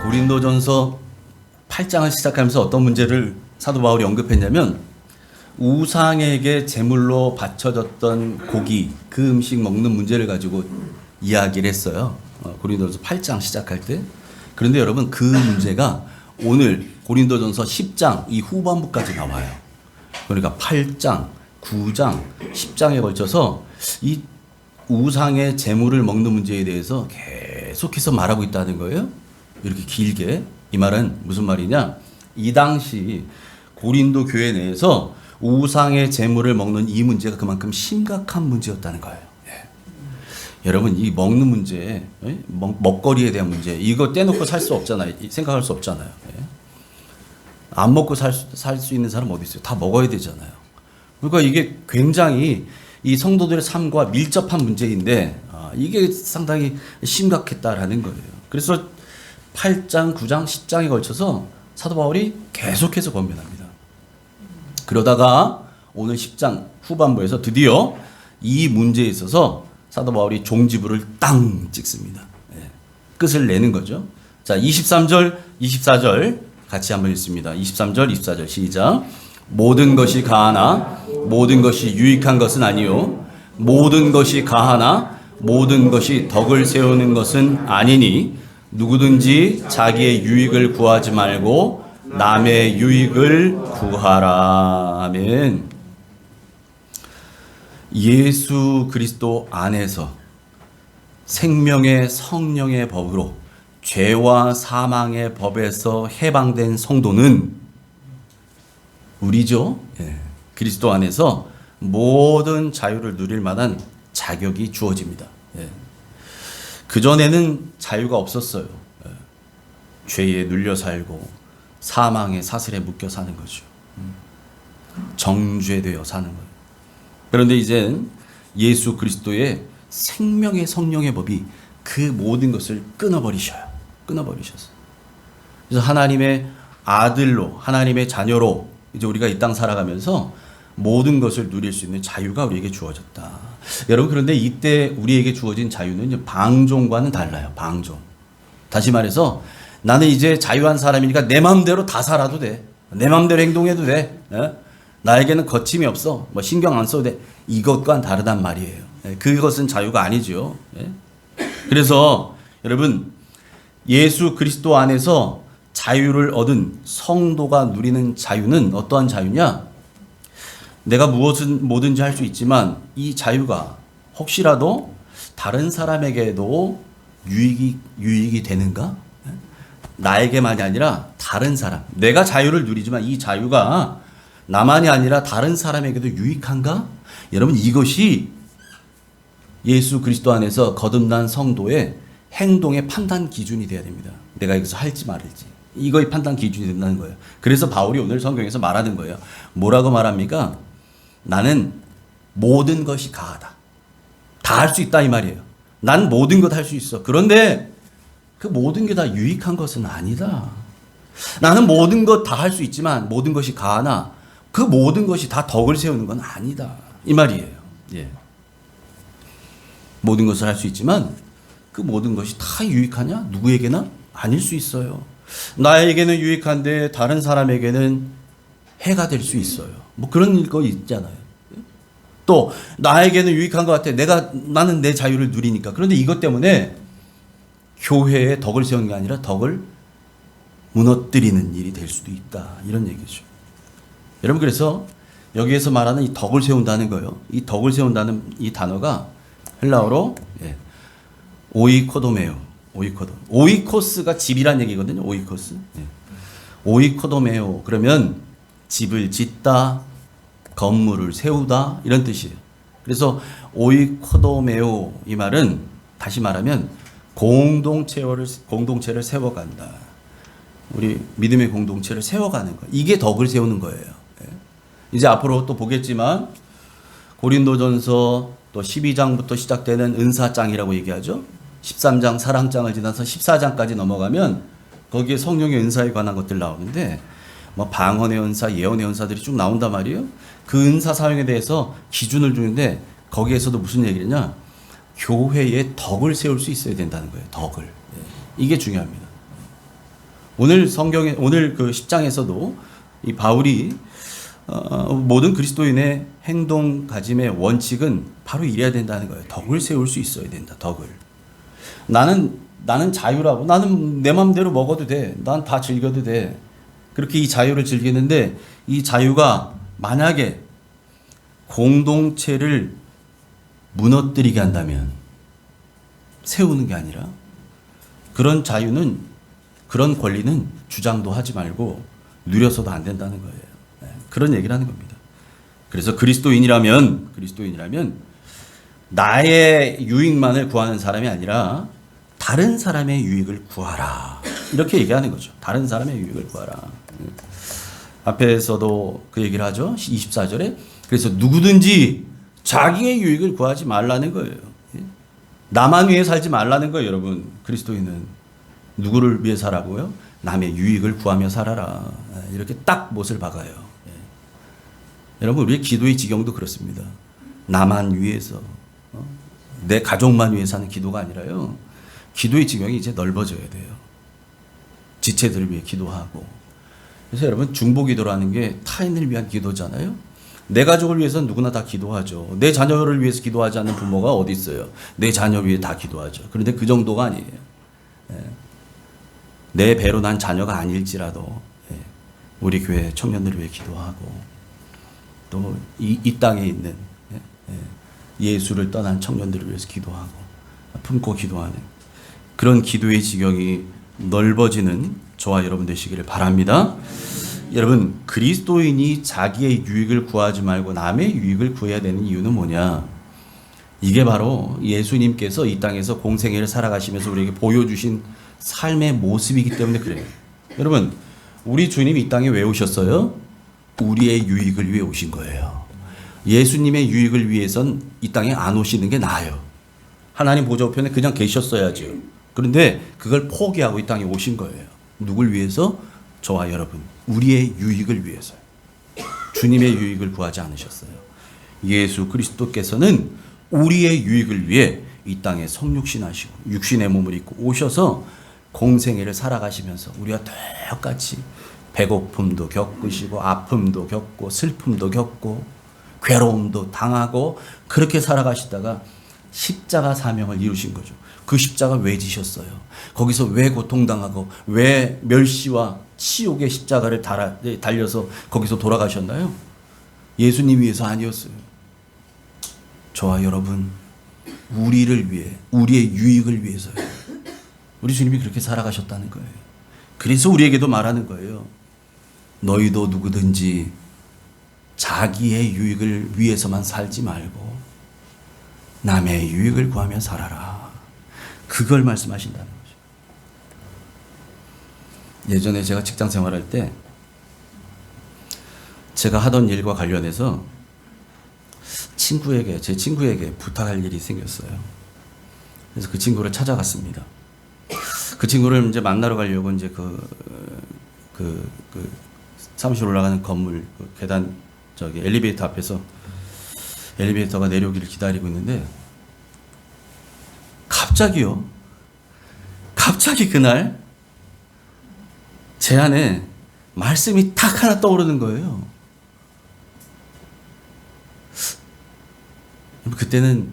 고린도전서 8장을 시작하면서 어떤 문제를 사도 바울이 언급했냐면 우상에게 제물로 바쳐졌던 고기, 그 음식 먹는 문제를 가지고 이야기를 했어요. 고린도전서 8장 시작할 때. 그런데 여러분 그 문제가 오늘 고린도전서 10장 이 후반부까지 나와요. 그러니까 8장, 9장, 10장에 걸쳐서 이 우상의 제물을 먹는 문제에 대해서 계속해서 말하고 있다는 거예요. 이렇게 길게. 이 말은 무슨 말이냐? 이 당시 고린도 교회 내에서 우상의 제물을 먹는 이 문제가 그만큼 심각한 문제였다는 거예요. 여러분 이 먹는 문제, 먹거리에 대한 문제, 이거 떼놓고 살 수 없잖아요. 생각할 수 없잖아요. 안 먹고 살 수 있는 사람 어디 있어요? 다 먹어야 되잖아요. 그러니까 이게 굉장히 이 성도들의 삶과 밀접한 문제인데 이게 상당히 심각했다라는 거예요. 그래서 8장, 9장, 10장에 걸쳐서 사도 바울이 계속해서 권면합니다. 그러다가 오늘 10장 후반부에서 드디어 이 문제에 있어서 사도 바울이 종지부를 땅 찍습니다. 끝을 내는 거죠. 자, 23절, 24절 같이 한번 읽습니다. 23절, 24절 시작. 모든 것이 가하나 모든 것이 유익한 것은 아니요 모든 것이 가하나 모든 것이 덕을 세우는 것은 아니니 누구든지 자기의 유익을 구하지 말고 남의 유익을 구하라. 아멘. 예수 그리스도 안에서 생명의 성령의 법으로 죄와 사망의 법에서 해방된 성도는 우리죠. 그리스도 안에서 모든 자유를 누릴 만한 자격이 주어집니다. 그전에는 자유가 없었어요. 죄에 눌려 살고 사망의 사슬에 묶여 사는 거죠. 정죄되어 사는 거예요. 그런데 이젠 예수 그리스도의 생명의 성령의 법이 그 모든 것을 끊어버리셔요. 끊어버리셨어요. 그래서 하나님의 아들로, 하나님의 자녀로 이제 우리가 이 땅 살아가면서 모든 것을 누릴 수 있는 자유가 우리에게 주어졌다. 여러분 그런데 이때 우리에게 주어진 자유는 방종과는 달라요. 방종. 다시 말해서 나는 이제 자유한 사람이니까 내 마음대로 다 살아도 돼. 내 마음대로 행동해도 돼. 나에게는 거침이 없어. 뭐 신경 안 써도 돼. 이것과는 다르단 말이에요. 그것은 자유가 아니죠. 그래서 여러분 예수 그리스도 안에서 자유를 얻은 성도가 누리는 자유는 어떠한 자유냐? 내가 뭐든지 할 수 있지만 이 자유가 혹시라도 다른 사람에게도 유익이 되는가? 나에게만이 아니라 다른 사람. 내가 자유를 누리지만 이 자유가 나만이 아니라 다른 사람에게도 유익한가? 여러분 이것이 예수 그리스도 안에서 거듭난 성도의 행동의 판단 기준이 되어야 됩니다. 내가 여기서 할지 말을지. 이거의 판단 기준이 된다는 거예요. 그래서 바울이 오늘 성경에서 말하는 거예요. 뭐라고 말합니까? 나는 모든 것이 가하다. 다 할 수 있다 이 말이에요. 난 모든 것 할 수 있어. 그런데 그 모든 게 다 유익한 것은 아니다. 나는 모든 것 다 할 수 있지만 모든 것이 가하나 그 모든 것이 다 덕을 세우는 건 아니다. 이 말이에요. 모든 것을 할 수 있지만 그 모든 것이 다 유익하냐? 누구에게나? 아닐 수 있어요. 나에게는 유익한데 다른 사람에게는 해가 될 수 있어요. 뭐 그런 거 있잖아요. 또 나에게는 유익한 것 같아. 나는 내 자유를 누리니까. 그런데 이것 때문에 교회에 덕을 세우는 게 아니라 덕을 무너뜨리는 일이 될 수도 있다. 이런 얘기죠. 여러분 그래서 여기에서 말하는 이 덕을 세운다는 거예요. 이 덕을 세운다는 이 단어가 헬라어로 오이코도메오. 오이코스가 집이란 얘기거든요. 오이코스. 오이코도메오. 그러면 집을 짓다, 건물을 세우다 이런 뜻이에요. 그래서 오이코도메오 이 말은 다시 말하면 공동체를 세워간다. 우리 믿음의 공동체를 세워가는 거. 이게 덕을 세우는 거예요. 이제 앞으로 또 보겠지만 고린도전서 또 12장부터 시작되는 은사장이라고 얘기하죠. 13장 사랑장을 지나서 14장까지 넘어가면 거기에 성령의 은사에 관한 것들 나오는데 뭐 방언의 은사, 예언의 은사들이 쭉 나온단 말이에요. 그 은사 사용에 대해서 기준을 주는데 거기에서도 무슨 얘기냐? 교회에 덕을 세울 수 있어야 된다는 거예요. 덕을. 이게 중요합니다. 오늘 성경에 오늘 그 10장에서도 이 바울이 모든 그리스도인의 행동가짐의 원칙은 바로 이래야 된다는 거예요. 덕을 세울 수 있어야 된다. 덕을. 나는 자유라고. 나는 내 마음대로 먹어도 돼. 난 다 즐겨도 돼. 그렇게 이 자유를 즐기는데 이 자유가 만약에 공동체를 무너뜨리게 한다면 세우는 게 아니라 그런 자유는 그런 권리는 주장도 하지 말고 누려서도 안 된다는 거예요. 그런 얘기를 하는 겁니다. 그래서 그리스도인이라면 나의 유익만을 구하는 사람이 아니라 다른 사람의 유익을 구하라. 이렇게 얘기하는 거죠. 다른 사람의 유익을 구하라. 앞에서도 그 얘기를 하죠. 24절에. 그래서 누구든지 자기의 유익을 구하지 말라는 거예요. 나만 위해 살지 말라는 거예요, 여러분. 그리스도인은 누구를 위해 살라고요? 남의 유익을 구하며 살아라. 이렇게 딱 못을 박아요. 여러분, 우리의 기도의 지경도 그렇습니다. 나만 위해서, 내 가족만 위해 사는 기도가 아니라요. 기도의 지경이 이제 넓어져야 돼요. 지체들을 위해 기도하고. 그래서 여러분, 중보기도라는 게 타인을 위한 기도잖아요. 내 가족을 위해서는 누구나 다 기도하죠. 내 자녀를 위해서 기도하지 않는 부모가 어디 있어요. 내 자녀 위해 다 기도하죠. 그런데 그 정도가 아니에요. 내 배로 난 자녀가 아닐지라도 우리 교회 청년들을 위해 기도하고 또 이 땅에 있는 예수를 떠난 청년들을 위해서 기도하고 품고 기도하는 그런 기도의 지경이 넓어지는 저와 여러분 되시기를 바랍니다. 여러분, 그리스도인이 자기의 유익을 구하지 말고 남의 유익을 구해야 되는 이유는 뭐냐? 이게 바로 예수님께서 이 땅에서 공생애를 살아가시면서 우리에게 보여주신 삶의 모습이기 때문에 그래요. 여러분, 우리 주님이 이 땅에 왜 오셨어요? 우리의 유익을 위해 오신 거예요. 예수님의 유익을 위해선 이 땅에 안 오시는 게 나아요. 하나님 보좌 우편에 그냥 계셨어야죠. 그런데 그걸 포기하고 이 땅에 오신 거예요. 누굴 위해서? 저와 여러분, 우리의 유익을 위해서요. 주님의 유익을 구하지 않으셨어요. 예수 그리스도께서는 우리의 유익을 위해 이 땅에 성육신하시고 육신의 몸을 입고 오셔서 공생애를 살아가시면서 우리와 똑같이 배고픔도 겪으시고 아픔도 겪고 슬픔도 겪고 괴로움도 당하고 그렇게 살아가시다가 십자가 사명을 이루신 거죠. 그 십자가 왜 지셨어요? 거기서 왜 고통당하고 왜 멸시와 치욕의 십자가를 달려서 거기서 돌아가셨나요? 예수님 위해서 아니었어요. 저와 여러분, 우리를 위해, 우리의 유익을 위해서요. 우리 주님이 그렇게 살아가셨다는 거예요. 그래서 우리에게도 말하는 거예요. 너희도 누구든지 자기의 유익을 위해서만 살지 말고 남의 유익을 구하며 살아라. 그걸 말씀하신다는 거죠. 예전에 제가 직장 생활할 때 제가 하던 일과 관련해서 제 친구에게 부탁할 일이 생겼어요. 그래서 그 친구를 찾아갔습니다. 그 친구를 이제 만나러 가려고 이제 그 사무실 올라가는 건물 계단 엘리베이터 앞에서 엘리베이터가 내려오기를 기다리고 있는데 갑자기 그날 제 안에 말씀이 딱 하나 떠오르는 거예요. 그때는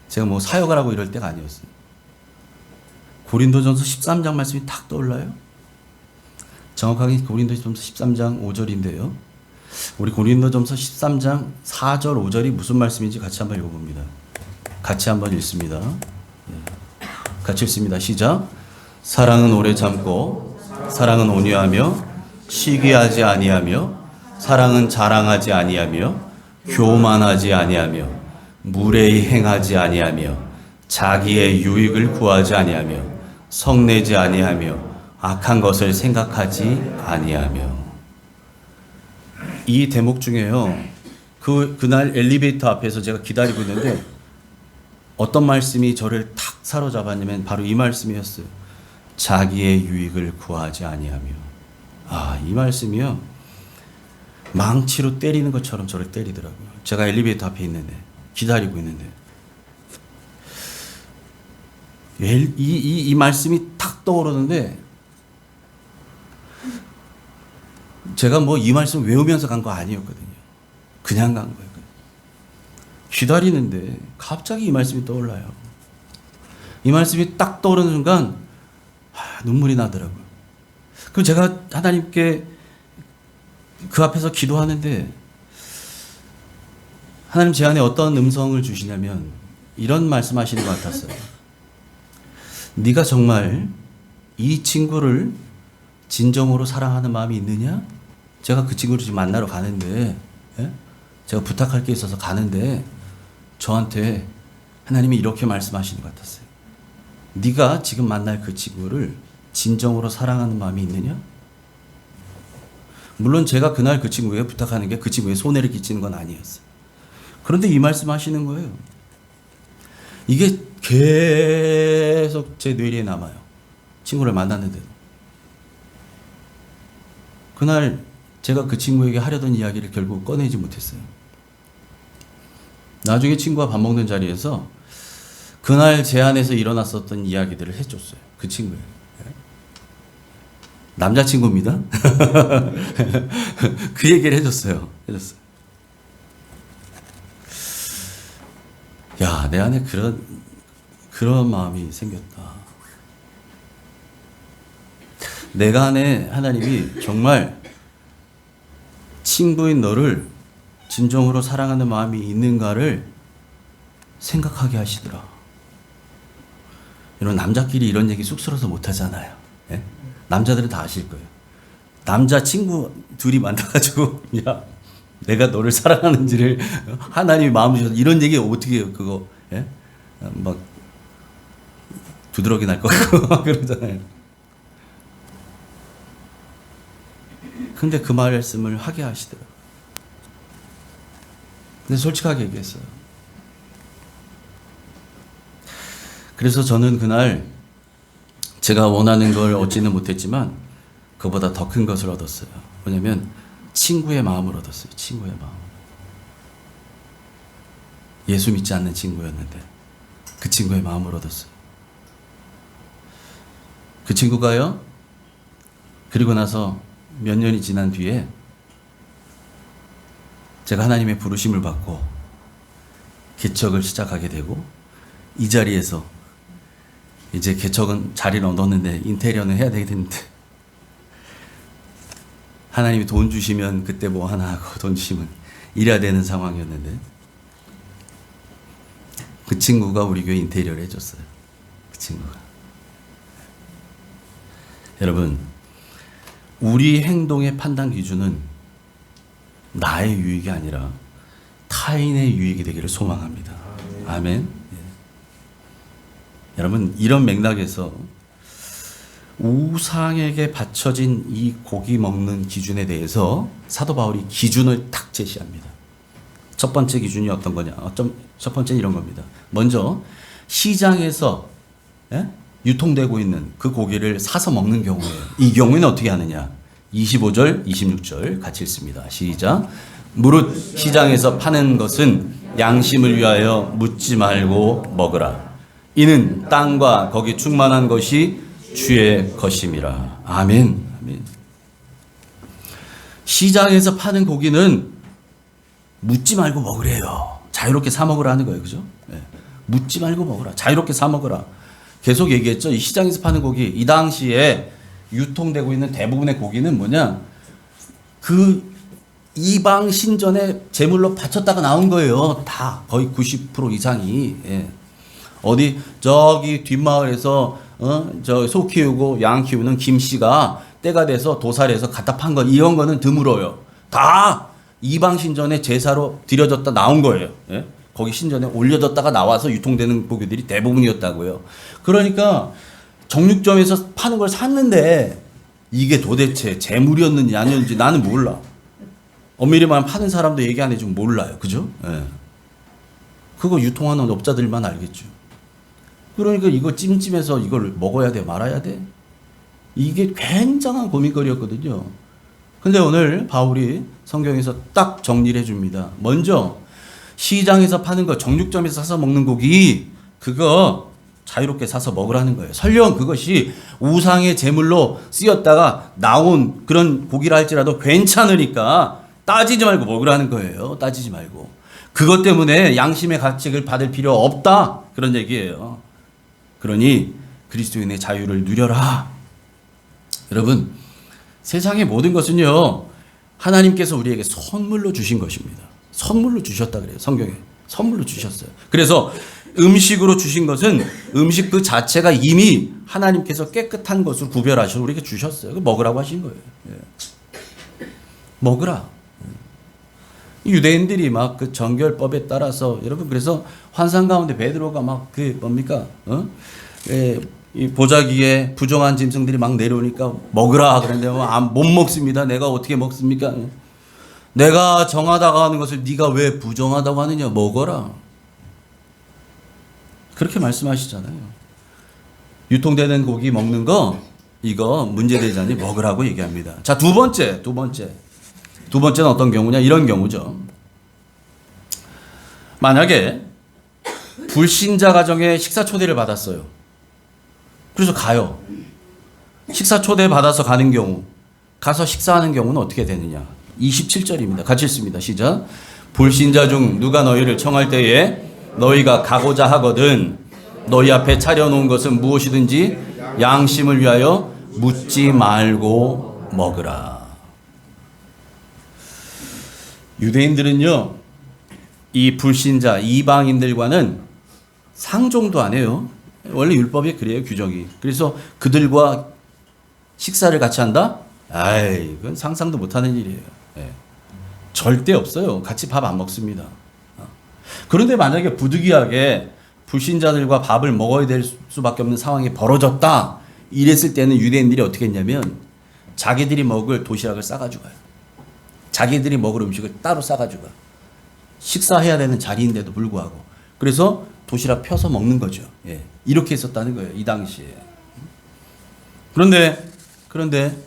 제가 뭐 사역을 하고 이럴 때가 아니었어요. 고린도전서 13장 말씀이 딱 떠올라요. 정확하게 고린도전서 13장 5절인데요. 우리 고린도전서 13장 4절 5절이 무슨 말씀인지 같이 한번 읽어봅니다. 같이 한번 읽습니다. 같이 읽습니다. 시작. 사랑은 오래 참고 사랑은 온유하며 시기하지 아니하며 사랑은 자랑하지 아니하며 교만하지 아니하며 무례히 행하지 아니하며 자기의 유익을 구하지 아니하며 성내지 아니하며 악한 것을 생각하지 아니하며. 이 대목 중에요. 그날 엘리베이터 앞에서 제가 기다리고 있는데 어떤 말씀이 저를 탁 사로잡았냐면 바로 이 말씀이었어요. 자기의 유익을 구하지 아니하며. 이 말씀이요. 망치로 때리는 것처럼 저를 때리더라고요. 제가 엘리베이터 앞에 있는데 기다리고 있는데 이 말씀이 탁 떠오르는데 제가 뭐 이 말씀 외우면서 간 거 아니었거든요. 그냥 간 거예요. 기다리는데 갑자기 이 말씀이 떠올라요. 이 말씀이 딱 떠오르는 순간 눈물이 나더라고요. 그럼 제가 하나님께 그 앞에서 기도하는데 하나님 제 안에 어떤 음성을 주시냐면 이런 말씀하시는 것 같았어요. 네가 정말 이 친구를 진정으로 사랑하는 마음이 있느냐? 제가 그 친구를 지금 만나러 가는데, 제가 부탁할 게 있어서 가는데 저한테 하나님이 이렇게 말씀하시는 것 같았어요. 네가 지금 만날 그 친구를 진정으로 사랑하는 마음이 있느냐? 물론 제가 그날 그 친구에게 부탁하는 게 그 친구에 손해를 끼치는 건 아니었어요. 그런데 이 말씀하시는 거예요. 이게 계속 제 뇌리에 남아요. 친구를 만났는데도. 그날 제가 그 친구에게 하려던 이야기를 결국 꺼내지 못했어요. 나중에 친구와 밥 먹는 자리에서 그날 제 안에서 일어났었던 이야기들을 해줬어요. 그 친구에게. 남자친구입니다. 그 얘기를 해줬어요. 야, 내 안에 그런 마음이 생겼다. 내가 안에 하나님이 정말 친구인 너를 진정으로 사랑하는 마음이 있는가를 생각하게 하시더라. 이런 남자끼리 이런 얘기 쑥스러워서 못하잖아요. 예? 남자들은 다 아실 거예요. 남자 친구 둘이 만나가지고 야 내가 너를 사랑하는지를 하나님이 마음을 주셔서 이런 얘기 어떻게 해요? 그거 예? 막 두드러기 날 거 같고 그러잖아요. 근데 그 말씀을 하게 하시더라고요. 근데 솔직하게 얘기했어요. 그래서 저는 그날 제가 원하는 걸 얻지는 못했지만 그보다 더 큰 것을 얻었어요. 뭐냐면 친구의 마음을 얻었어요. 친구의 마음. 예수 믿지 않는 친구였는데 그 친구의 마음을 얻었어요. 그 친구가요. 그리고 나서 몇 년이 지난 뒤에 제가 하나님의 부르심을 받고 개척을 시작하게 되고 이 자리에서 이제 개척은 자리를 얻었는데 인테리어는 해야 되겠는데 하나님이 돈 주시면 그때 뭐 하나 하고 돈 주시면 이래야 되는 상황이었는데 그 친구가 우리 교회 인테리어를 해줬어요. 그 친구가. 여러분, 우리 행동의 판단 기준은 나의 유익이 아니라 타인의 유익이 되기를 소망합니다. 아멘. 예. 여러분, 이런 맥락에서 우상에게 바쳐진 이 고기 먹는 기준에 대해서 사도 바울이 기준을 딱 제시합니다. 첫 번째 기준이 어떤 거냐? 첫 번째는 이런 겁니다. 먼저 시장에서 유통되고 있는 그 고기를 사서 먹는 경우에요. 이 경우에는 어떻게 하느냐? 25절, 26절 같이 읽습니다. 시작. 무릇 시장에서 파는 것은 양심을 위하여 묻지 말고 먹으라. 이는 땅과 거기 충만한 것이 주의 것임이라. 아멘. 아멘. 시장에서 파는 고기는 묻지 말고 먹으래요. 자유롭게 사 먹으라 는 거예요. 그죠? 네. 묻지 말고 먹으라. 자유롭게 사 먹으라. 계속 얘기했죠. 이 시장에서 파는 고기, 이 당시에 유통되고 있는 대부분의 고기는 뭐냐? 그 이방 신전에 제물로 바쳤다가 나온 거예요. 다 거의 90% 이상이. 예. 어디 저기 뒷마을에서 저 소 키우고 양 키우는 김 씨가 때가 돼서 도살해서 갖다 판 거 이런 거는 드물어요. 다 이방 신전에 제사로 드려졌다 나온 거예요. 예? 거기 신전에 올려졌다가 나와서 유통되는 고기들이 대부분이었다고요. 그러니까 정육점에서 파는 걸 샀는데 이게 도대체 제물이었는지 아니었는지 나는 몰라. 엄밀히 말하면 파는 사람도 얘기 안 해주면 몰라요. 그죠? 예. 그거 유통하는 업자들만 알겠죠. 그러니까 이거 찜찜해서 이걸 먹어야 돼 말아야 돼? 이게 굉장한 고민거리였거든요. 근데 오늘 바울이 성경에서 딱 정리를 해줍니다. 먼저 시장에서 파는 거, 정육점에서 사서 먹는 고기, 그거 자유롭게 사서 먹으라는 거예요. 설령 그것이 우상의 제물로 쓰였다가 나온 그런 고기라 할지라도 괜찮으니까 따지지 말고 먹으라는 거예요. 따지지 말고. 그것 때문에 양심의 가책을 받을 필요 없다. 그런 얘기예요. 그러니 그리스도인의 자유를 누려라. 여러분, 세상의 모든 것은요, 하나님께서 우리에게 선물로 주신 것입니다. 선물로 주셨다 그래요. 성경에. 선물로 주셨어요. 그래서 음식으로 주신 것은 음식 그 자체가 이미 하나님께서 깨끗한 것으로 구별하셔서 우리에게 주셨어요. 먹으라고 하신 거예요. 예. 먹으라. 유대인들이 막 그 정결법에 따라서 여러분, 그래서 환상 가운데 베드로가 막 그 뭡니까? 이 보자기에 부정한 짐승들이 막 내려오니까 먹으라 그랬는데 못 먹습니다. 내가 어떻게 먹습니까? 내가 정하다고 하는 것을 네가 왜 부정하다고 하느냐? 먹어라. 그렇게 말씀하시잖아요. 유통되는 고기 먹는 거 이거 문제되지 않니? 먹으라고 얘기합니다. 자, 두 번째는 어떤 경우냐? 이런 경우죠. 만약에 불신자 가정에 식사 초대를 받았어요. 그래서 가요. 식사 초대 받아서 가는 경우, 가서 식사하는 경우는 어떻게 되느냐? 27절입니다. 같이 읽습니다. 시작. 불신자 중 누가 너희를 청할 때에 너희가 가고자 하거든 너희 앞에 차려놓은 것은 무엇이든지 양심을 위하여 묻지 말고 먹으라. 유대인들은요, 이 불신자 이방인들과는 상종도 안 해요. 원래 율법에 그래요, 규정이. 그래서 그들과 식사를 같이 한다? 아이, 그건 상상도 못하는 일이에요. 네. 절대 없어요. 같이 밥 안 먹습니다. 그런데 만약에 부득이하게 불신자들과 밥을 먹어야 될 수밖에 없는 상황이 벌어졌다, 이랬을 때는 유대인들이 어떻게 했냐면 자기들이 먹을 도시락을 싸가지고 가요. 자기들이 먹을 음식을 따로 싸가지고 가요. 식사해야 되는 자리인데도 불구하고. 그래서 도시락 펴서 먹는 거죠. 예. 이렇게 했었다는 거예요, 이 당시에. 그런데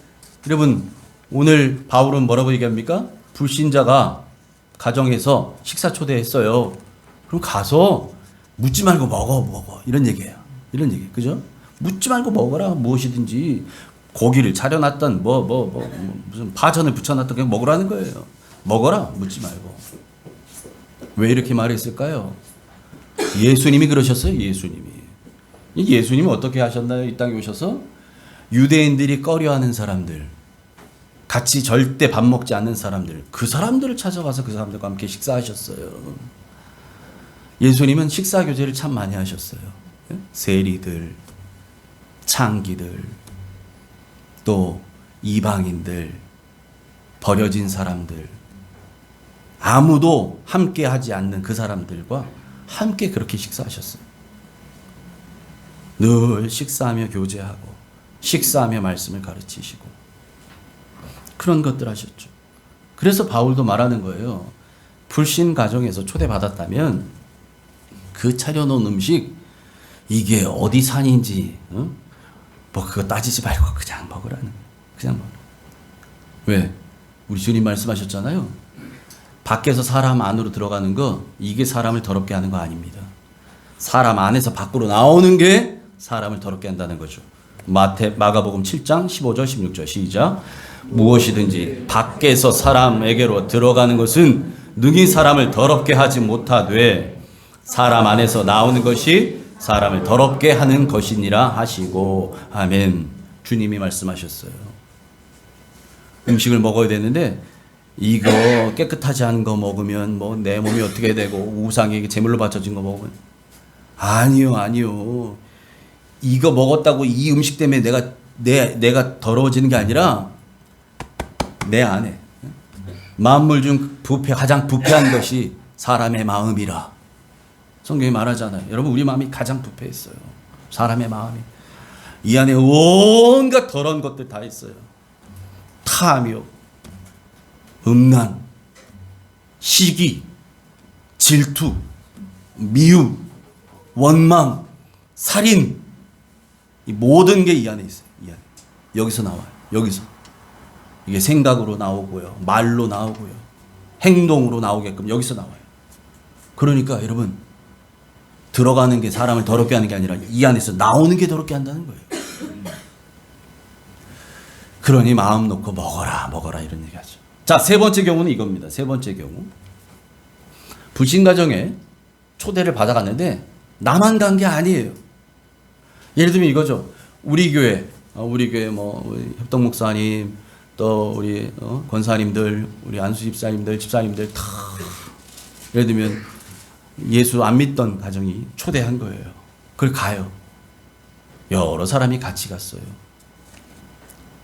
여러분, 오늘 바울은 뭐라고 얘기합니까? 불신자가 가정에서 식사 초대했어요. 그럼 가서 묻지 말고 먹어. 이런 얘기예요. 이런 얘기. 그죠? 묻지 말고 먹어라. 무엇이든지. 고기를 차려놨던 무슨 파전을 붙여놨던 그냥 먹으라는 거예요. 먹어라. 묻지 말고. 왜 이렇게 말했을까요? 예수님이 그러셨어요. 예수님이 어떻게 하셨나요? 이 땅에 오셔서 유대인들이 꺼려하는 사람들, 같이 절대 밥 먹지 않는 사람들, 그 사람들을 찾아가서 그 사람들과 함께 식사하셨어요. 예수님은 식사 교제를 참 많이 하셨어요. 세리들, 창기들, 또 이방인들, 버려진 사람들, 아무도 함께 하지 않는 그 사람들과 함께 그렇게 식사하셨어요. 늘 식사하며 교제하고 식사하며 말씀을 가르치시고 그런 것들 하셨죠. 그래서 바울도 말하는 거예요. 불신 가정에서 초대받았다면 그 차려놓은 음식, 이게 어디 산인지 그거 따지지 말고 그냥 먹으라는 거예요. 그냥 먹으라. 왜? 우리 주님 말씀하셨잖아요. 밖에서 사람 안으로 들어가는 거, 이게 사람을 더럽게 하는 거 아닙니다. 사람 안에서 밖으로 나오는 게 사람을 더럽게 한다는 거죠. 마가복음 7장 15절 16절 시작. 무엇이든지 밖에서 사람에게로 들어가는 것은 능히 사람을 더럽게 하지 못하되 사람 안에서 나오는 것이 사람을 더럽게 하는 것이니라 하시고. 아멘. 주님이 말씀하셨어요. 음식을 먹어야 되는데 이거 깨끗하지 않은 거 먹으면 뭐 내 몸이 어떻게 되고 우상에게 제물로 바쳐진 거 먹으면 아니요. 이거 먹었다고 이 음식 때문에 내가 더러워지는 게 아니라 내 안에 만물 중 가장 부패한 것이 사람의 마음이라. 성경이 말하잖아요. 여러분, 우리 마음이 가장 부패했어요. 사람의 마음이. 이 안에 온갖 더러운 것들 다 있어요. 탐욕, 음란, 시기, 질투, 미움, 원망, 살인, 이 모든 게 이 안에 있어요. 이 안에. 여기서 나와요. 여기서. 이게 생각으로 나오고요. 말로 나오고요. 행동으로 나오게끔 여기서 나와요. 그러니까 여러분, 들어가는 게 사람을 더럽게 하는 게 아니라 이 안에서 나오는 게 더럽게 한다는 거예요. 그러니 마음 놓고 먹어라 이런 얘기하죠. 자, 세 번째 경우는 이겁니다. 세 번째 경우. 불신가정에 초대를 받아갔는데 나만 간 게 아니에요. 예를 들면 이거죠. 우리 교회 뭐 우리 협동 목사님, 또 우리 권사님들, 우리 안수 집사님들 다 예를 들면 예수 안 믿던 가정이 초대한 거예요. 그걸 가요. 여러 사람이 같이 갔어요.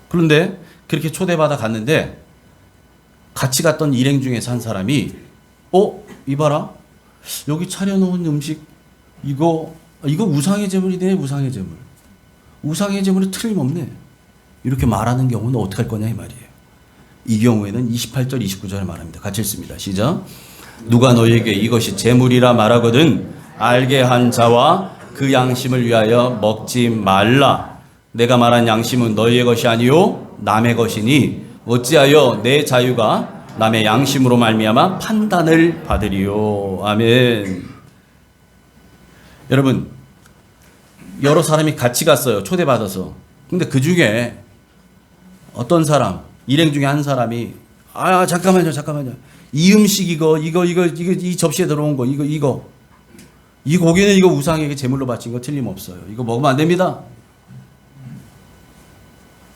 그런데 그렇게 초대받아 갔는데 같이 갔던 일행 중에서 한 사람이 이봐라, 여기 차려놓은 음식 이거 우상의 제물이네. 우상의 제물이 틀림없네. 이렇게 말하는 경우는 어떻게 할 거냐 이 말이에요. 이 경우에는 28절 29절을 말합니다. 같이 읽습니다. 시작. 누가 너에게 이것이 제물이라 말하거든 알게 한 자와 그 양심을 위하여 먹지 말라. 내가 말한 양심은 너희의 것이 아니요 남의 것이니 어찌하여 내 자유가 남의 양심으로 말미암아 판단을 받으리요. 아멘. 여러분, 여러 사람이 같이 갔어요. 초대받아서. 근데 그 중에 어떤 사람, 일행 중에 한 사람이 잠깐만요. 이 음식 이 접시에 들어온 거 이 고기는 이거 우상에게 제물로 바친 거 틀림없어요. 이거 먹으면 안 됩니다.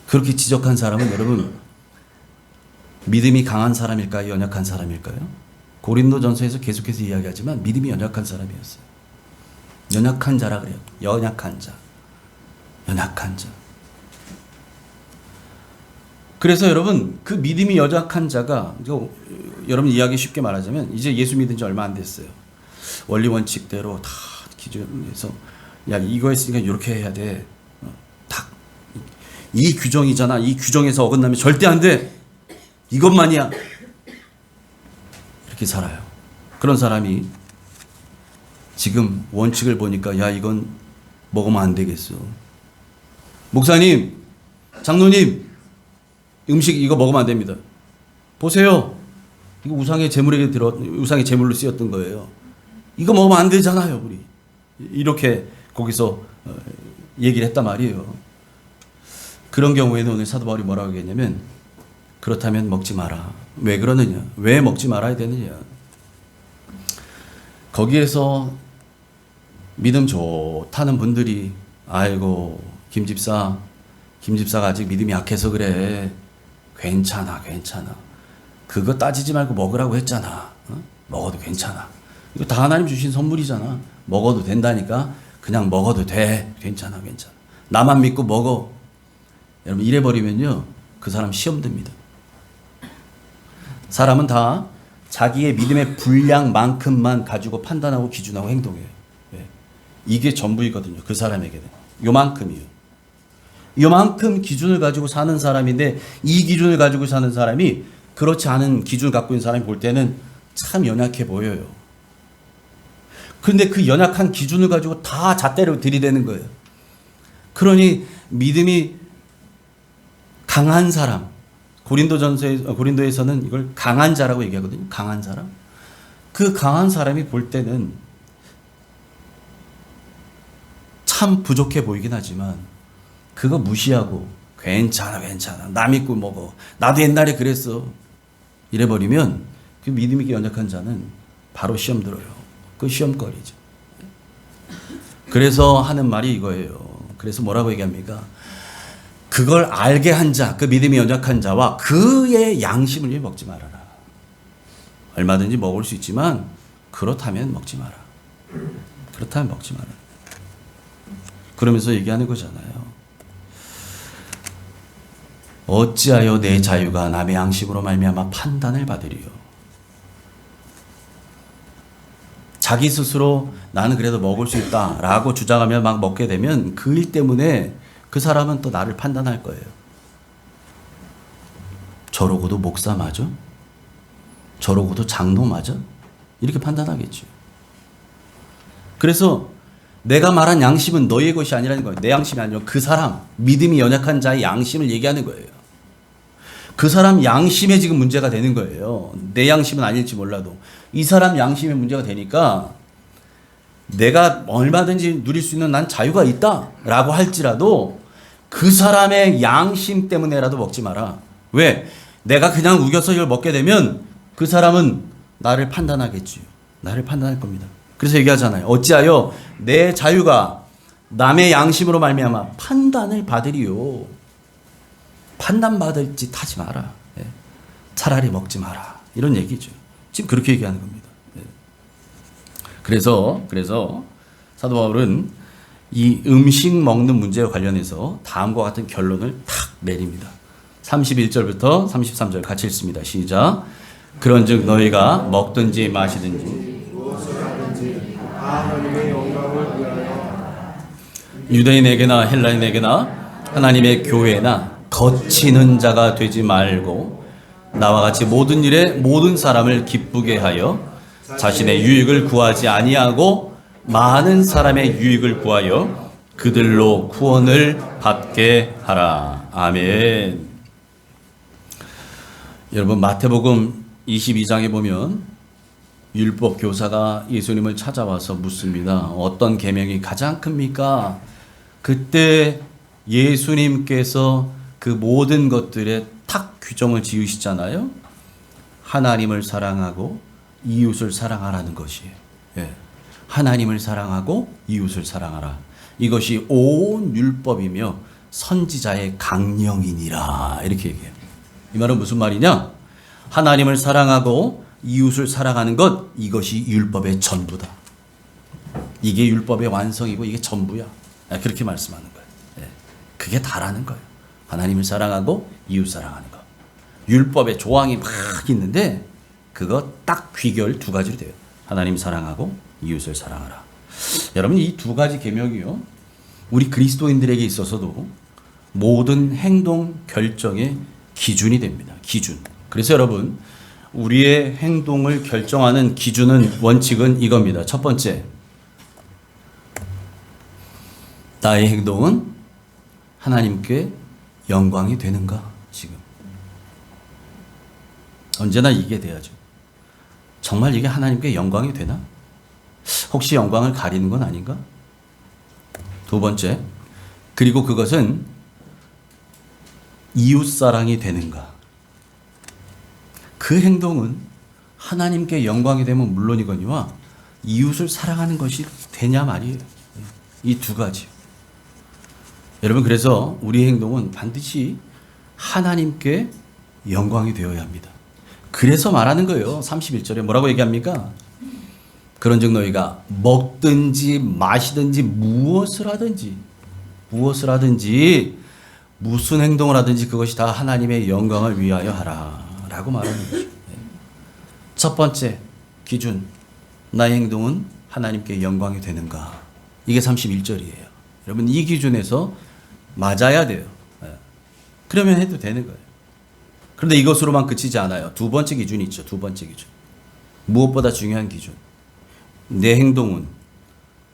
그렇게 지적한 사람은 여러분 믿음이 강한 사람일까요? 연약한 사람일까요? 고린도전서에서 계속해서 이야기하지만 믿음이 연약한 사람이었어요. 연약한 자라 그래요. 연약한 자. 그래서 여러분 그 믿음이 연약한 자가 여러분 이야기 쉽게 말하자면 이제 예수 믿은 지 얼마 안 됐어요. 원리 원칙대로 다 기준에서 야 이거 했으니까 이렇게 해야 돼. 딱 이 규정이잖아. 이 규정에서 어긋나면 절대 안 돼. 이것만이야. 이렇게 살아요. 그런 사람이 지금 원칙을 보니까 야 이건 먹으면 안 되겠어. 목사님, 장로님, 음식 이거 먹으면 안 됩니다. 보세요. 이거 우상의 제물로 쓰였던 거예요. 이거 먹으면 안 되잖아요, 우리. 이렇게 거기서 얘기를 했단 말이에요. 그런 경우에는 오늘 사도 바울이 뭐라고 하겠냐면 그렇다면 먹지 마라. 왜 그러느냐? 왜 먹지 말아야 되느냐? 거기에서 믿음 좋다는 분들이 아이고 김 집사가 아직 믿음이 약해서 그래. 괜찮아. 그거 따지지 말고 먹으라고 했잖아. 먹어도 괜찮아. 이거 다 하나님 주신 선물이잖아. 먹어도 된다니까. 그냥 먹어도 돼. 괜찮아. 나만 믿고 먹어. 여러분 이래버리면요 그 사람 시험 듭니다. 사람은 다 자기의 믿음의 분량만큼만 가지고 판단하고 기준하고 행동해요. 이게 전부이거든요. 그 사람에게는. 요만큼이요. 요만큼 기준을 가지고 사는 사람인데 이 기준을 가지고 사는 사람이 그렇지 않은 기준을 갖고 있는 사람이 볼 때는 참 연약해 보여요. 그런데 그 연약한 기준을 가지고 다 잣대로 들이대는 거예요. 그러니 믿음이 강한 사람, 고린도에서는 이걸 강한 자라고 얘기하거든요. 강한 사람. 그 강한 사람이 볼 때는 참 부족해 보이긴 하지만 그거 무시하고 괜찮아. 나 믿고 먹어. 나도 옛날에 그랬어. 이래버리면 그 믿음이 연약한 자는 바로 시험 들어요. 그 시험거리죠. 그래서 하는 말이 이거예요. 그래서 뭐라고 얘기합니까? 그걸 알게 한 자, 그 믿음이 연약한 자와 그의 양심을 위해 먹지 말아라. 얼마든지 먹을 수 있지만 그렇다면 먹지 마라. 그러면서 얘기하는 거잖아요. 어찌하여 내 자유가 남의 양심으로 말미암아 판단을 받으리요. 자기 스스로 나는 그래도 먹을 수 있다라고 주장하며 막 먹게 되면 그 일 때문에 그 사람은 또 나를 판단할 거예요. 저러고도 목사 맞아? 저러고도 장로 맞아? 이렇게 판단하겠죠. 그래서 내가 말한 양심은 너의 것이 아니라는 거예요. 내 양심이 아니라 그 사람, 믿음이 연약한 자의 양심을 얘기하는 거예요. 그 사람 양심에 지금 문제가 되는 거예요. 내 양심은 아닐지 몰라도 이 사람 양심에 문제가 되니까 내가 얼마든지 누릴 수 있는 난 자유가 있다라고 할지라도 그 사람의 양심 때문에라도 먹지 마라. 왜? 내가 그냥 우겨서 이걸 먹게 되면 그 사람은 나를 판단하겠지요. 나를 판단할 겁니다. 그래서 얘기하잖아요. 어찌하여 내 자유가 남의 양심으로 말미암아 판단을 받으리요. 판단받을 짓 하지 마라. 예. 차라리 먹지 마라. 이런 얘기죠. 지금 그렇게 얘기하는 겁니다. 예. 그래서 사도 바울은 이 음식 먹는 문제와 관련해서 다음과 같은 결론을 탁 내립니다. 31절부터 33절 같이 읽습니다. 시작. 그런즉 너희가 먹든지 마시든지 유대인에게나 헬라인에게나 하나님의 교회나 거치는 자가 되지 말고 나와 같이 모든 일에 모든 사람을 기쁘게 하여 자신의 유익을 구하지 아니하고 많은 사람의 유익을 구하여 그들로 구원을 받게 하라. 아멘. 여러분 마태복음 22장에 보면 율법 교사가 예수님을 찾아와서 묻습니다. 어떤 계명이 가장 큽니까? 그때 예수님께서 그 모든 것들에 탁 규정을 지으시잖아요. 하나님을 사랑하고 이웃을 사랑하라는 것이에요. 예. 하나님을 사랑하고 이웃을 사랑하라. 이것이 온 율법이며 선지자의 강령이니라. 이렇게 얘기해요. 이 말은 무슨 말이냐? 하나님을 사랑하고 이웃을 사랑하는 것, 이것이 율법의 전부다. 이게 율법의 완성이고 이게 전부야. 그렇게 말씀하는 거예요. 예. 그게 다라는 거예요. 하나님을 사랑하고 이웃 사랑하는 것. 율법의 조항이 막 있는데 그거 딱 귀결 두 가지로 돼요. 하나님 사랑하고 이웃을 사랑하라. 여러분 이 두 가지 계명이요. 우리 그리스도인들에게 있어서도 모든 행동 결정의 기준이 됩니다. 기준. 그래서 여러분 우리의 행동을 결정하는 기준은 원칙은 이겁니다. 첫 번째, 나의 행동은 하나님께 영광이 되는가? 지금 언제나 이게 돼야죠. 정말 이게 하나님께 영광이 되나? 혹시 영광을 가리는 건 아닌가? 두 번째, 그리고 그것은 이웃사랑이 되는가? 그 행동은 하나님께 영광이 되면 물론이거니와 이웃을 사랑하는 것이 되냐 말이에요. 이 두 가지. 여러분 그래서 우리의 행동은 반드시 하나님께 영광이 되어야 합니다. 그래서 말하는 거예요. 31절에 뭐라고 얘기합니까? 그런즉 너희가 먹든지 마시든지 무엇을 하든지 무슨 행동을 하든지 그것이 다 하나님의 영광을 위하여 하라 라고 말하는 거죠. 첫 번째 기준, 나의 행동은 하나님께 영광이 되는가? 이게 31절이에요. 여러분 이 기준에서 맞아야 돼요. 그러면 해도 되는 거예요. 그런데 이것으로만 그치지 않아요. 두 번째 기준이 있죠. 두 번째 기준. 무엇보다 중요한 기준. 내 행동은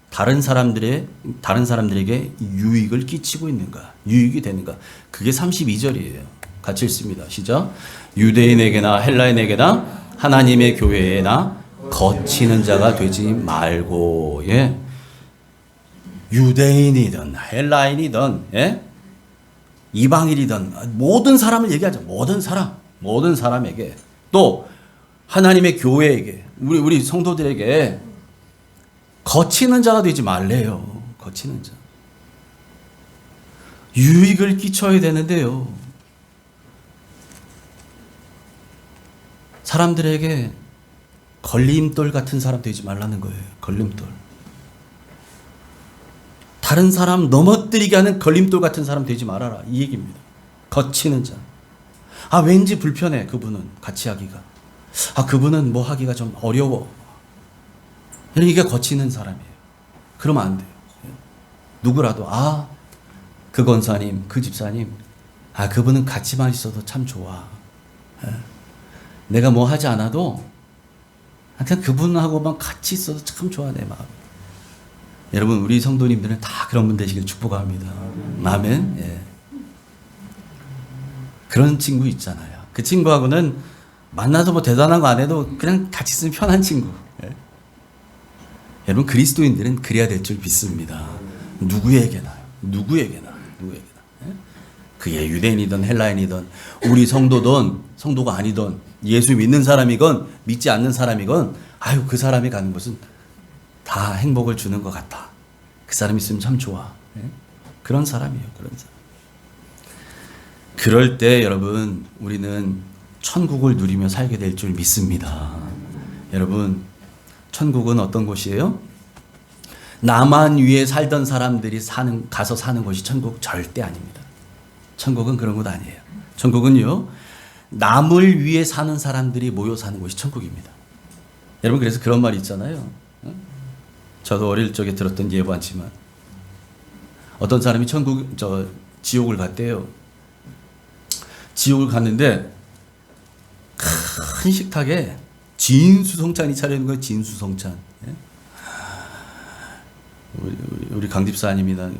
다른 사람들에게 유익을 끼치고 있는가? 유익이 되는가? 그게 32절이에요. 같이 읽습니다. 시작. 유대인에게나 헬라인에게나 하나님의 교회에나 거치는 자가 되지 말고, 예. 유대인이든 헬라인이든, 예? 이방인이든 모든 사람을 얘기하죠. 모든 사람에게 또 하나님의 교회에게 우리 성도들에게 거치는 자가 되지 말래요. 거치는 자. 유익을 끼쳐야 되는데요. 사람들에게 걸림돌 같은 사람 되지 말라는 거예요. 걸림돌. 다른 사람 넘어뜨리게 하는 걸림돌 같은 사람 되지 말아라. 이 얘기입니다. 거치는 자. 아, 왠지 불편해. 그분은 같이 하기가. 아, 그분은 뭐 하기가 좀 어려워. 이게 거치는 사람이에요. 그러면 안 돼요. 누구라도 아, 그 권사님, 그 집사님, 아, 그분은 같이만 있어도 참 좋아. 내가 뭐 하지 않아도 그냥 그분하고만 같이 있어도 참 좋아, 내 마음. 여러분, 우리 성도님들은 다 그런 분 되시길 축복합니다. 아멘. 예. 그런 친구 있잖아요. 그 친구하고는 만나서 뭐 대단한 거 안 해도 그냥 같이 있으면 편한 친구. 예. 여러분 그리스도인들은 그래야 될 줄 믿습니다. 누구에게나. 그게 유대인이든 헬라인이든 우리 성도가 아니든 예수 믿는 사람이건 믿지 않는 사람이건 그 사람이 가는 곳은 다 행복을 주는 것 같다. 그 사람 있으면 참 좋아. 그런 사람이에요. 그런 사람. 그럴 때 여러분 우리는 천국을 누리며 살게 될 줄 믿습니다. 여러분 천국은 어떤 곳이에요? 나만 위에 살던 사람들이 가서 사는 곳이 천국 절대 아닙니다. 천국은 그런 곳 아니에요. 천국은요 남을 위해 사는 사람들이 모여 사는 곳이 천국입니다. 여러분 그래서 그런 말이 있잖아요. 저도 어릴 적에 들었던 예보안지만 어떤 사람이 지옥을 갔대요. 지옥을 갔는데 큰 식탁에 진수성찬이 차려있는 거예요. 진수성찬. 우리 강 집사님이나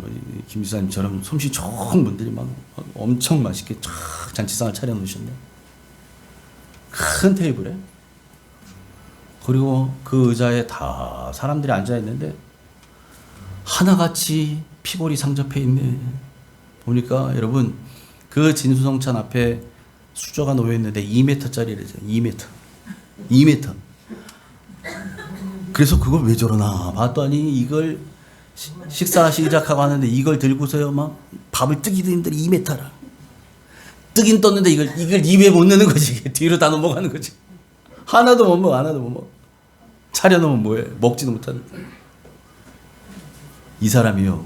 김 집사님처럼 솜씨 좋은 분들이 막 엄청 맛있게 쫙 잔치상을 차려놓으셨네. 큰 테이블에. 그리고 그 의자에 다 사람들이 앉아있는데 하나같이 피골이 상접해 있네. 보니까 여러분 그 진수성찬 앞에 수저가 놓여있는데 2m짜리래죠. 2m. 그래서 그걸 왜 저러나 봤더니 이걸 식사 시작하고 하는데 이걸 들고서요 막 밥을 뜨기도 힘들어. 2m라. 뜨긴 떴는데 이걸 입에 못 넣는 거지. 뒤로 다 넘어가는 거지. 하나도 못 먹어. 차려놓으면 뭐해. 먹지도 못하는. 이 사람이요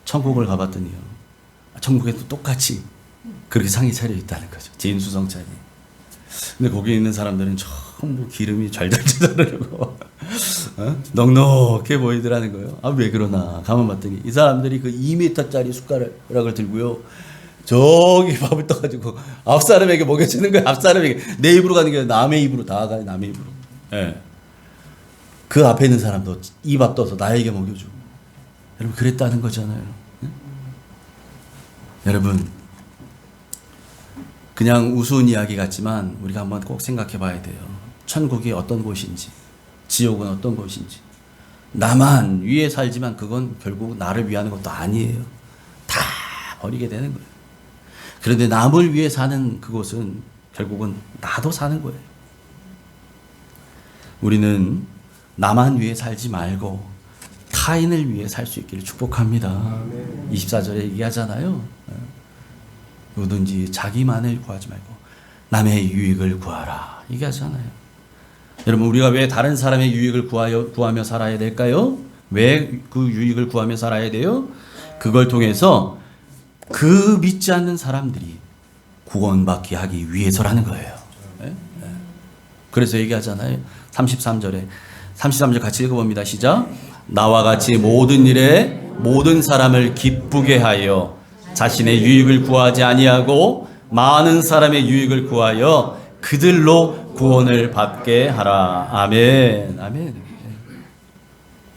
천국을 가봤더니요 천국에도 똑같이 그렇게 상이 차려 있다는 거죠. 진수성찬이. 근데 거기 있는 사람들은 전부 기름이 잘잘자르려고 넉넉해 보이더라는 거예요. 왜 그러나 가만 봤더니 이 사람들이 그 2m짜리 숟가락을 들고요 저기 밥을 떠가지고 앞 사람에게 먹여주는 거예요. 앞 사람에게. 내 입으로 가는 게 아니라 남의 입으로 다 가요. 남의 입으로. 그 앞에 있는 사람도 이 밥 떠서 나에게 먹여주고. 여러분 그랬다는 거잖아요. 여러분 그냥 우스운 이야기 같지만 우리가 한번 꼭 생각해 봐야 돼요. 천국이 어떤 곳인지, 지옥은 어떤 곳인지. 나만 위에 살지만 그건 결국 나를 위하는 것도 아니에요. 다 버리게 되는 거예요. 그런데 남을 위해 사는 그곳은 결국은 나도 사는 거예요. 우리는 나만 위해 살지 말고 타인을 위해 살 수 있기를 축복합니다. 24절에 얘기하잖아요. 누구든지 자기만을 구하지 말고 남의 유익을 구하라. 얘기하잖아요. 여러분 우리가 왜 다른 사람의 유익을 구하며 살아야 될까요? 왜 그 유익을 구하며 살아야 돼요? 그걸 통해서 그 믿지 않는 사람들이 구원받게 하기 위해서라는 거예요. 그래서 얘기하잖아요. 33절 같이 읽어봅니다. 시작. 나와 같이 모든 일에 모든 사람을 기쁘게 하여 자신의 유익을 구하지 아니하고 많은 사람의 유익을 구하여 그들로 구원을 받게 하라. 아멘.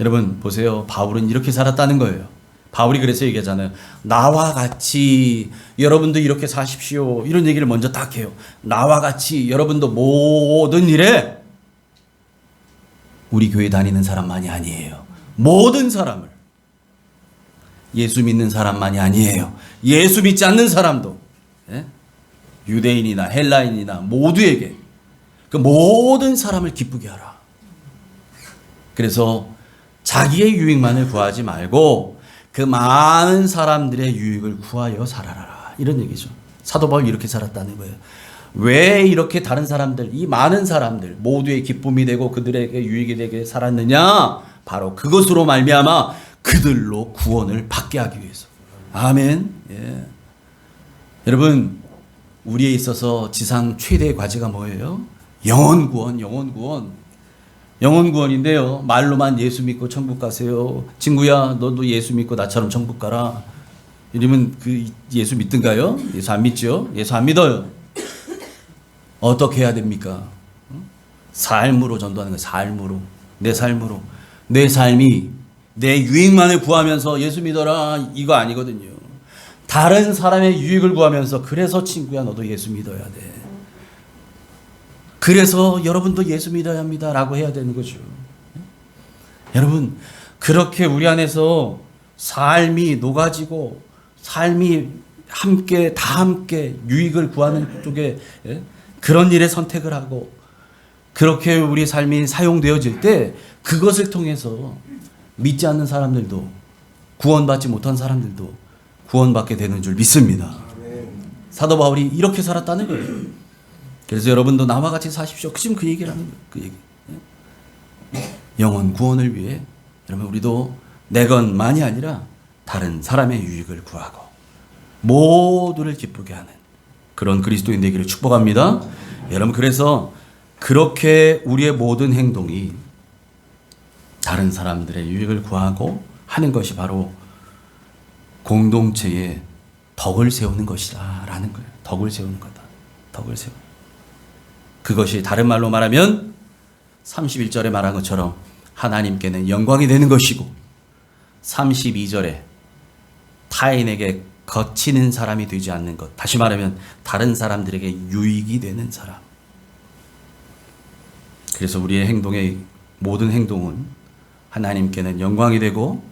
여러분 보세요. 바울은 이렇게 살았다는 거예요. 바울이 그래서 얘기하잖아요. 나와 같이 여러분도 이렇게 사십시오. 이런 얘기를 먼저 딱 해요. 나와 같이 여러분도 모든 일에. 우리 교회 다니는 사람만이 아니에요. 모든 사람을. 예수 믿는 사람만이 아니에요. 예수 믿지 않는 사람도. 유대인이나 헬라인이나 모두에게 그 모든 사람을 기쁘게 하라. 그래서 자기의 유익만을 구하지 말고 그 많은 사람들의 유익을 구하여 살아라. 이런 얘기죠. 사도 바울이 이렇게 살았다는 거예요. 왜 이렇게 다른 사람들, 이 많은 사람들 모두의 기쁨이 되고 그들에게 유익이 되게 살았느냐? 바로 그것으로 말미암아 그들로 구원을 받게 하기 위해서. 아멘. 여러분 우리에 있어서 지상 최대의 과제가 뭐예요? 영혼 구원인데요. 말로만 예수 믿고 천국 가세요. 친구야, 너도 예수 믿고 나처럼 천국 가라. 이러면 그 예수 믿든가요? 예수 안 믿죠? 예수 안 믿어요. 어떻게 해야 됩니까? 삶으로 전도하는 거예요. 삶으로. 내 삶이 내 유익만을 구하면서 예수 믿어라. 이거 아니거든요. 다른 사람의 유익을 구하면서 그래서 친구야 너도 예수 믿어야 돼. 그래서 여러분도 예수 믿어야 합니다. 라고 해야 되는 거죠. 여러분, 그렇게 우리 안에서 삶이 녹아지고 삶이 함께 다 함께 유익을 구하는 쪽에 그런 일에 선택을 하고 그렇게 우리 삶이 사용되어질 때 그것을 통해서 믿지 않는 사람들도 구원받지 못한 사람들도 구원받게 되는 줄 믿습니다. 사도 바울이 이렇게 살았다는 거예요. 그래서 여러분도 나와 같이 사십시오. 지금 그 얘기를 하는 거예요. 그 얘기. 영혼 구원을 위해 여러분 우리도 내 것만이 아니라 다른 사람의 유익을 구하고 모두를 기쁘게 하는 그런 그리스도인 되기를 축복합니다. 여러분 그래서 그렇게 우리의 모든 행동이 다른 사람들의 유익을 구하고 하는 것이 바로 공동체의 덕을 세우는 것이다 라는 거예요. 덕을 세우는 거다. 덕을 세우는 그것이 다른 말로 말하면 31절에 말한 것처럼 하나님께는 영광이 되는 것이고 32절에 타인에게 거치는 사람이 되지 않는 것. 다시 말하면 다른 사람들에게 유익이 되는 사람. 그래서 우리의 행동의 모든 행동은 하나님께는 영광이 되고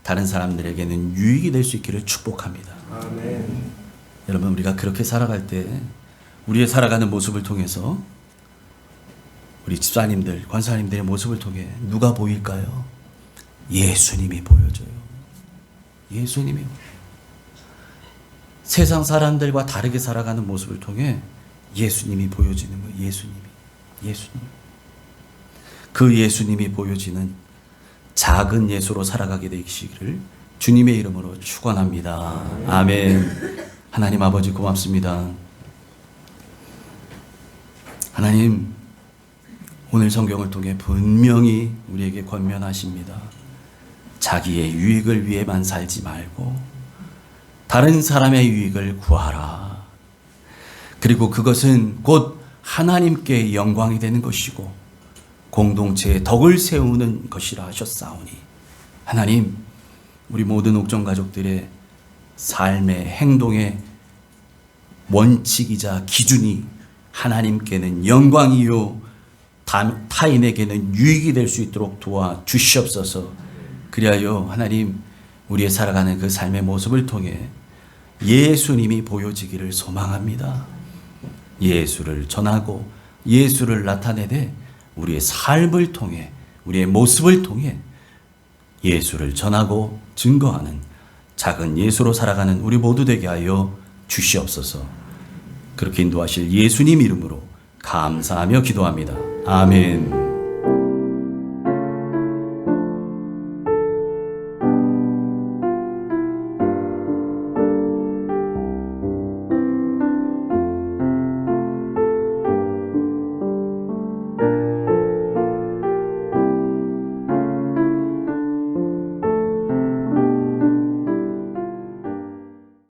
다른 사람들에게는 유익이 될 수 있기를 축복합니다. 아멘. 여러분 우리가 그렇게 살아갈 때 우리의 살아가는 모습을 통해서 우리 집사님들, 권사님들의 모습을 통해 누가 보일까요? 예수님이 보여줘요. 예수님이 세상 사람들과 다르게 살아가는 모습을 통해 예수님이 보여지는 거예요. 예수님. 그 예수님이 보여지는 작은 예수로 살아가게 되시기를 주님의 이름으로 축원합니다. 아멘. 하나님 아버지 고맙습니다. 하나님 오늘 성경을 통해 분명히 우리에게 권면하십니다. 자기의 유익을 위해만 살지 말고 다른 사람의 유익을 구하라. 그리고 그것은 곧 하나님께 영광이 되는 것이고 공동체의 덕을 세우는 것이라 하셨사오니 하나님 우리 모든 옥정 가족들의 삶의 행동의 원칙이자 기준이 하나님께는 영광이요 타인에게는 유익이 될 수 있도록 도와 주시옵소서. 그리하여 하나님 우리의 살아가는 그 삶의 모습을 통해 예수님이 보여지기를 소망합니다. 예수를 전하고 예수를 나타내되 우리의 삶을 통해 우리의 모습을 통해 예수를 전하고 증거하는 작은 예수로 살아가는 우리 모두 되게 하여 주시옵소서. 그렇게 인도하실 예수님 이름으로 감사하며 기도합니다. 아멘.